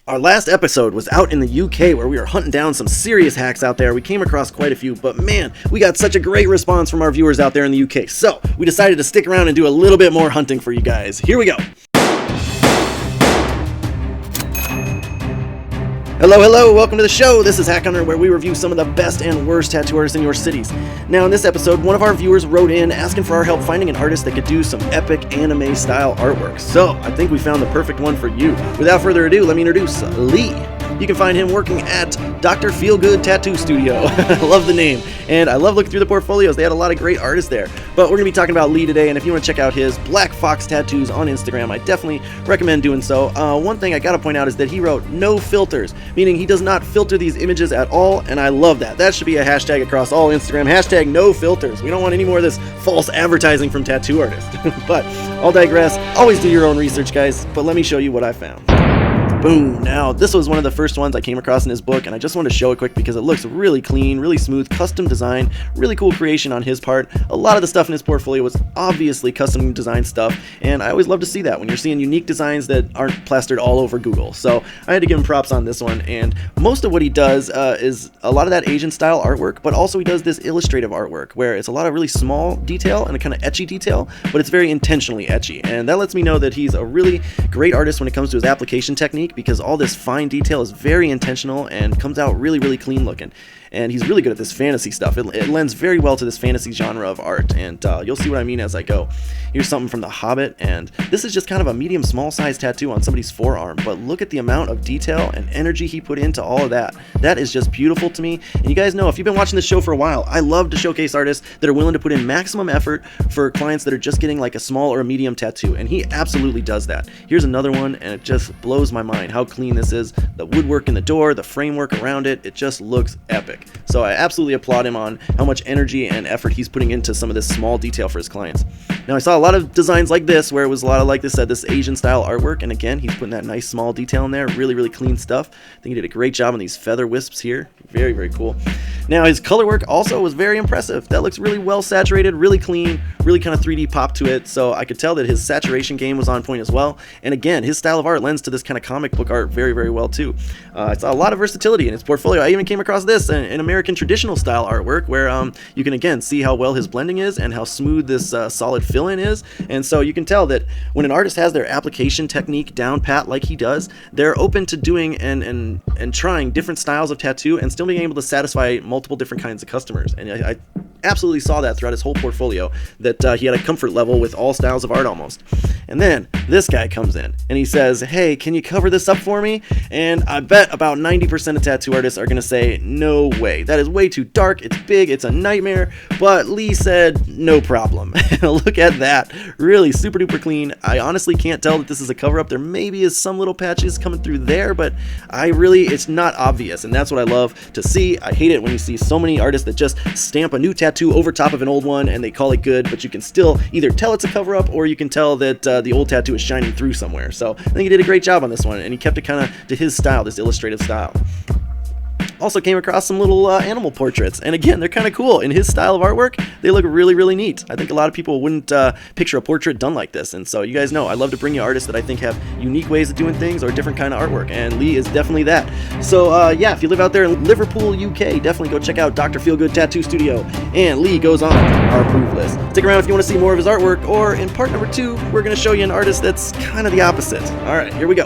Our last episode was out in the UK where we were hunting down some serious hacks out there. We came across quite a few, but man, we got such a great response from our viewers out there in the UK. So we decided to stick around and do a little bit more hunting for you guys. Here we go. Hello, welcome to the show. This is TheHackHunters, where we review some of the best and worst tattoo artists in your cities. Now, in this episode, one of our viewers wrote in asking for our help finding an artist that could do some epic anime-style artwork. So, I think we found the perfect one for you. Without further ado, let me introduce Lee. You can find him working at Dr. Feelgood Tattoo Studio. I love the name, and I love looking through the portfolios. They had a lot of great artists there. But we're going to be talking about Lee today, and if you want to check out his Black Fox tattoos on Instagram, I definitely recommend doing so. One thing I got to point out is that he wrote no filters, meaning he does not filter these images at all, and I love that. That should be a hashtag across all Instagram, hashtag no filters. We don't want any more of this false advertising from tattoo artists. But I'll digress. Always do your own research, guys, but let me show you what I found. Boom. Now, this was one of the first ones I came across in his book, and I just wanted to show it quick because it looks really clean, really smooth, custom design, really cool creation on his part. A lot of the stuff in his portfolio was obviously custom designed stuff, and I always love to see that when you're seeing unique designs that aren't plastered all over Google. So I had to give him props on this one, and most of what he does is a lot of that Asian style artwork, but also he does this illustrative artwork where it's a lot of really small detail and a kind of etchy detail, but it's very intentionally etchy, and that lets me know that he's a really great artist when it comes to his application technique, because all this fine detail is very intentional and comes out really clean looking. And he's really good at this fantasy stuff. It lends very well to this fantasy genre of art, and you'll see what I mean as I go. Here's something from The Hobbit, and this is just kind of a medium small size tattoo on somebody's forearm, but look at the amount of detail and energy he put into all of that. That is just beautiful to me. And you guys know, if you've been watching this show for a while, I love to showcase artists that are willing to put in maximum effort for clients that are just getting like a small or a medium tattoo, and he absolutely does that. Here's another one, and it just blows my mind how clean this is. The woodwork in the door, the framework around it, it just looks epic. So I absolutely applaud him on how much energy and effort he's putting into some of this small detail for his clients. Now, I saw a lot of designs like this where it was a lot of, like this Asian style artwork, and again, he's putting that nice small detail in there, really clean stuff. I think he did a great job on these feather wisps here. Very cool. Now, his color work also was very impressive. That looks really well saturated, really clean, really kind of 3D pop to it, so I could tell that his saturation game was on point as well. And again, his style of art lends to this kind of comic book art very well too. I saw a lot of versatility in his portfolio. I even came across this, an American traditional style artwork where you can again see how well his blending is and how smooth this solid fill-in is. And so you can tell that when an artist has their application technique down pat like he does, they're open to doing and trying different styles of tattoo and still being able to satisfy multiple different kinds of customers. And I absolutely saw that throughout his whole portfolio, that he had a comfort level with all styles of art almost. And then this guy comes in and he says, hey, can you cover this up for me? And I bet about 90% of tattoo artists are going to say, no way, that is way too dark, it's big, it's a nightmare. But Lee said, no problem. Look at that, really super duper clean. I honestly can't tell that this is a cover up. There maybe is some little patches coming through there, but it's not obvious, and that's what I love to see. I hate it when you see so many artists that just stamp a new tattoo over top of an old one and they call it good, but you can still either tell it's a cover up or you can tell that the old tattoo is shining through somewhere. So I think he did a great job on this one, and he kept it kind of to his style, this illustrative style. Also came across some little animal portraits, and again, they're kind of cool. In his style of artwork, they look really neat. I think a lot of people wouldn't picture a portrait done like this, and so you guys know I love to bring you artists that I think have unique ways of doing things or different kind of artwork, and Lee is definitely that. So yeah, if you live out there in Liverpool, UK, definitely go check out Dr. Feelgood Tattoo Studio, and Lee goes on our approved list. Stick around if you want to see more of his artwork, or in part number 2, we're going to show you an artist that's kind of the opposite. All right, here we go.